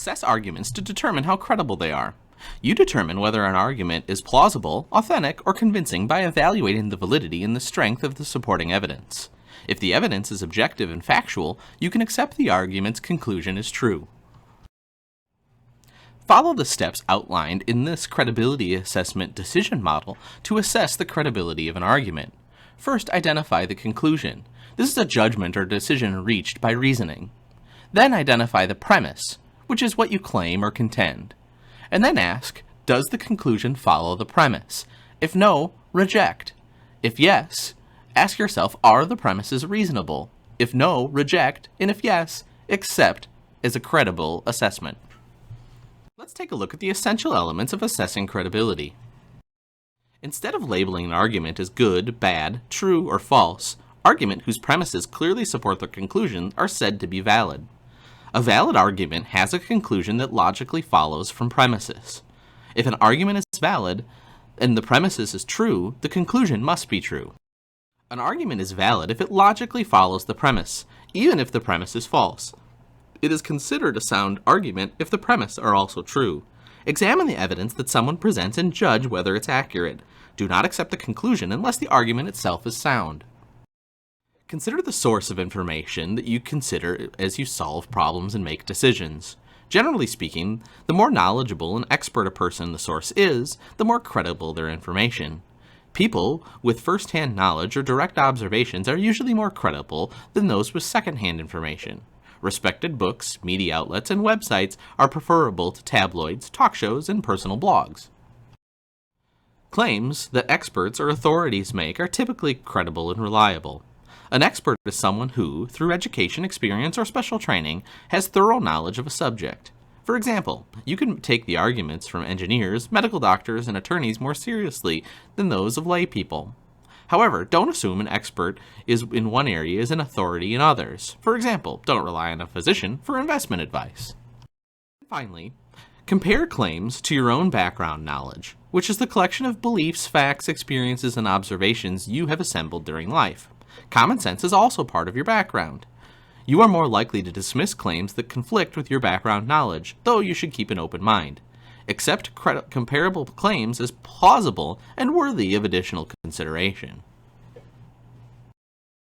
Assess arguments to determine how credible they are. You determine whether an argument is plausible, authentic, or convincing by evaluating the validity and the strength of the supporting evidence. If the evidence is objective and factual, you can accept the argument's conclusion as true. Follow the steps outlined in this credibility assessment decision model to assess the credibility of an argument. First, identify the conclusion. This is a judgment or decision reached by reasoning. Then identify the premise, which is what you claim or contend. And then ask, does the conclusion follow the premise? If no, reject. If yes, ask yourself, are the premises reasonable? If no, reject, and if yes, accept as a credible assessment. Let's take a look at the essential elements of assessing credibility. Instead of labeling an argument as good, bad, true, or false, argument whose premises clearly support the conclusion are said to be valid. A valid argument has a conclusion that logically follows from premises. If an argument is valid and the premises is true, the conclusion must be true. An argument is valid if it logically follows the premise, even if the premise is false. It is considered a sound argument if the premise are also true. Examine the evidence that someone presents and judge whether it's accurate. Do not accept the conclusion unless the argument itself is sound. Consider the source of information that you consider as you solve problems and make decisions. Generally speaking, the more knowledgeable and expert a person the source is, the more credible their information. People with first-hand knowledge or direct observations are usually more credible than those with second-hand information. Respected books, media outlets, and websites are preferable to tabloids, talk shows, and personal blogs. Claims that experts or authorities make are typically credible and reliable. An expert is someone who, through education, experience, or special training, has thorough knowledge of a subject. For example, you can take the arguments from engineers, medical doctors, and attorneys more seriously than those of lay people. However, don't assume an expert is in one area is an authority in others. For example, don't rely on a physician for investment advice. Finally, compare claims to your own background knowledge, which is the collection of beliefs, facts, experiences, and observations you have assembled during life. Common sense is also part of your background. You are more likely to dismiss claims that conflict with your background knowledge, though you should keep an open mind. Accept comparable claims as plausible and worthy of additional consideration.